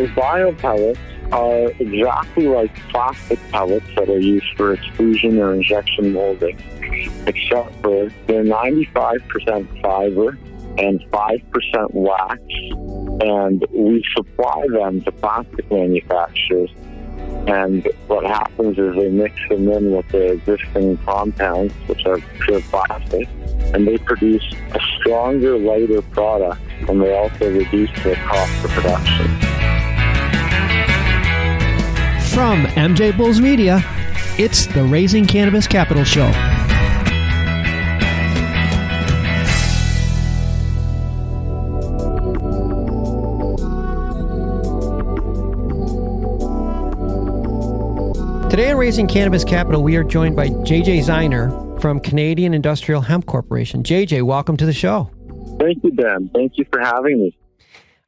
the bio pellets are exactly like plastic pellets that are used for extrusion or injection molding, except for they're 95% fiber and 5% wax, and we supply them to plastic manufacturers. And what happens is they mix them in with the existing compounds, which are pure plastic, and they produce a stronger, lighter product, and they also reduce their cost of production. From MJBulls Media, it's the Raising Cannabis Capital Show. Today on Raising Cannabis Capital, we are joined by JJ Ziner from Canadian Industrial Hemp Corporation. JJ, welcome to the show. Thank you, Dan. Thank you for having me.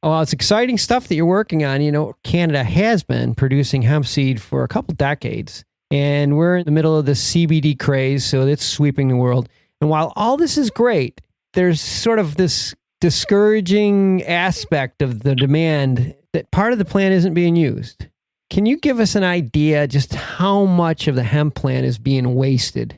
Well, it's exciting stuff that you're working on. You know, Canada has been producing hemp seed for a couple decades, and we're in the middle of the CBD craze, so it's sweeping the world. And while all this is great, there's sort of this discouraging aspect of the demand that part of the plant isn't being used. Can you give us an idea just how much of the hemp plant is being wasted?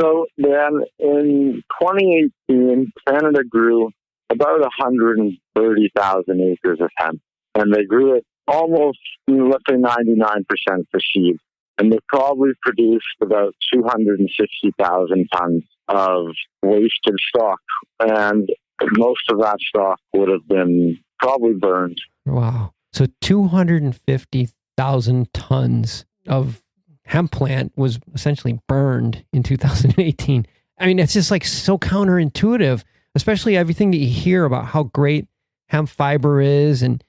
So then in 2018, Canada grew about 130,000 acres of hemp, and they grew it almost, let's say, 99% for seed. And they probably produced about 260,000 tons of wasted stock, and most of that stock would have been probably burned. Wow. So 250,000 tons of hemp plant was essentially burned in 2018. I mean, it's just like so counterintuitive, especially everything that you hear about how great hemp fiber is and,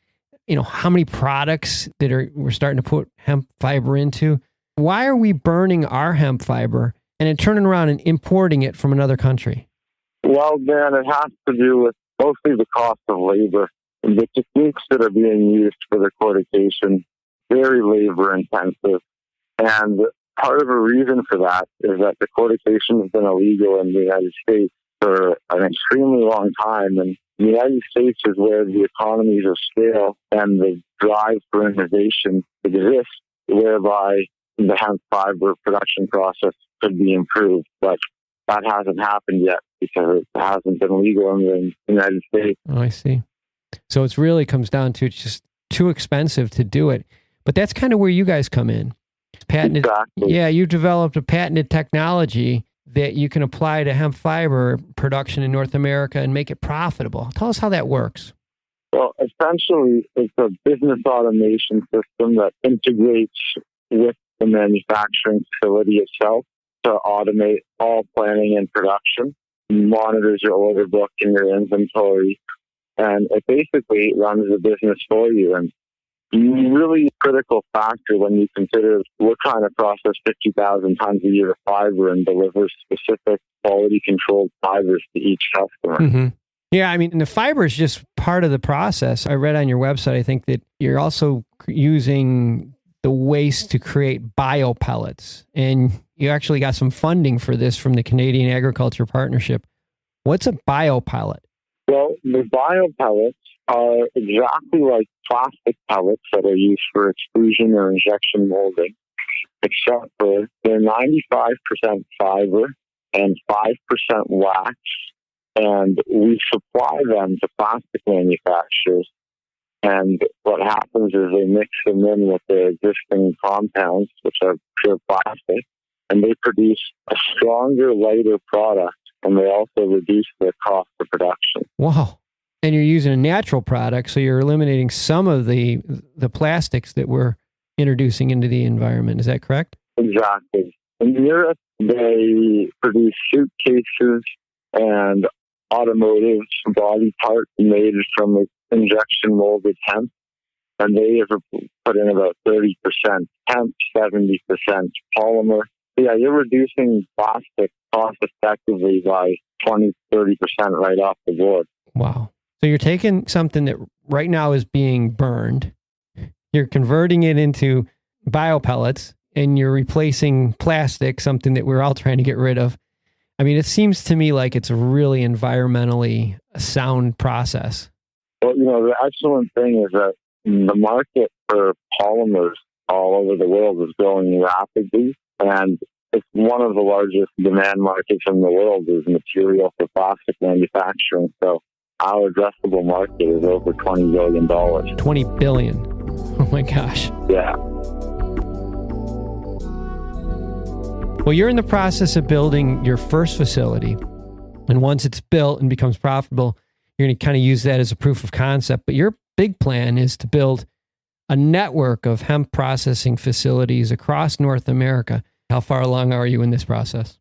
you know, how many products that we're starting to put hemp fiber into. Why are we burning our hemp fiber and then turning around and importing it from another country? Well, Dan, it has to do with mostly the cost of labor. The techniques that are being used for the cortication, very labor intensive. And part of a reason for that is that the cortication has been illegal in the United States for an extremely long time. And the United States is where the economies of scale and the drive for innovation exist, whereby the hemp fiber production process could be improved. But that hasn't happened yet because it hasn't been legal in the United States. Oh, I see. So it really comes down to it's just too expensive to do it. But that's kind of where you guys come in. Patented, exactly. Yeah, you developed a patented technology that you can apply to hemp fiber production in North America and make it profitable. Tell us how that works. Well, essentially, it's a business automation system that integrates with the manufacturing facility itself to automate all planning and production, monitors your order book and your inventory, and it basically runs the business for you. And really critical factor when you consider we're trying to process 50,000 tons a year of fiber and deliver specific quality controlled fibers to each customer. Mm-hmm. Yeah, I mean, the fiber is just part of the process. I read on your website, I think that you're also using the waste to create bio pellets, and you actually got some funding for this from the Canadian Agriculture Partnership. What's a bio pellet? Well, the bio pellets are exactly like plastic pellets that are used for extrusion or injection molding, except for they're 95% fiber and 5% wax, and we supply them to plastic manufacturers. And what happens is they mix them in with the existing compounds, which are pure plastic, and they produce a stronger, lighter product, and they also reduce their cost of production. Wow. And you're using a natural product, so you're eliminating some of the plastics that we're introducing into the environment. Is that correct? Exactly. In Europe, they produce suitcases and automotive body parts made from injection molded hemp, and they have put in about 30% hemp, 70% polymer. Yeah, you're reducing plastic cost effectively by 20-30% right off the board. Wow. So you're taking something that right now is being burned, you're converting it into biopellets, and you're replacing plastic, something that we're all trying to get rid of. I mean, it seems to me like it's a really environmentally sound process. Well, you know, the excellent thing is that the market for polymers all over the world is growing rapidly, and it's one of the largest demand markets in the world is material for plastic manufacturing. So our addressable market is over $20 billion. $20 billion. Oh my gosh. Yeah. Well, you're in the process of building your first facility. And once it's built and becomes profitable, you're going to kind of use that as a proof of concept. But your big plan is to build a network of hemp processing facilities across North America. How far along are you in this process?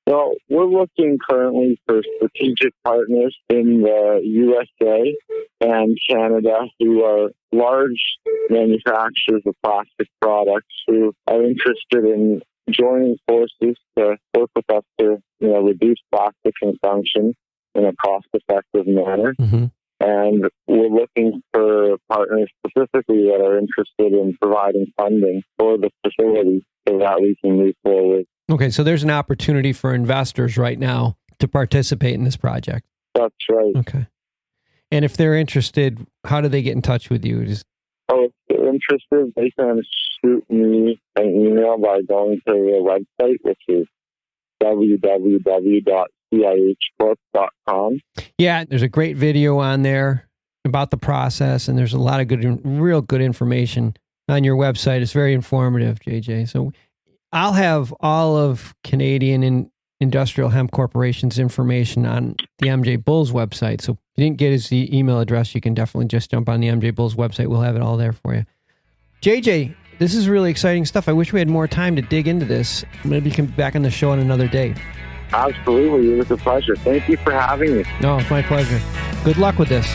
Well, we're looking currently for strategic partners in the USA and Canada who are large manufacturers of plastic products who are interested in joining forces to work with us to reduce plastic consumption in a cost-effective manner. Mm-hmm. And we're looking for partners specifically that are interested in providing funding for the facility so that we can move forward. Okay, so there's an opportunity for investors right now to participate in this project. That's right. Okay. And if they're interested, how do they get in touch with you? If they're interested, they can shoot me an email by going to the website, which is www.cihcorp.com. Yeah, there's a great video on there about the process, and there's a lot of real good information on your website. It's very informative, JJ. So I'll have all of Canadian Industrial Hemp Corporation's information on the MJBulls website. So if you didn't get his email address, you can definitely just jump on the MJBulls website. We'll have it all there for you. JJ, this is really exciting stuff. I wish we had more time to dig into this. Maybe you can be back on the show on another day. Absolutely. It was a pleasure. Thank you for having me. No, it's my pleasure. Good luck with this.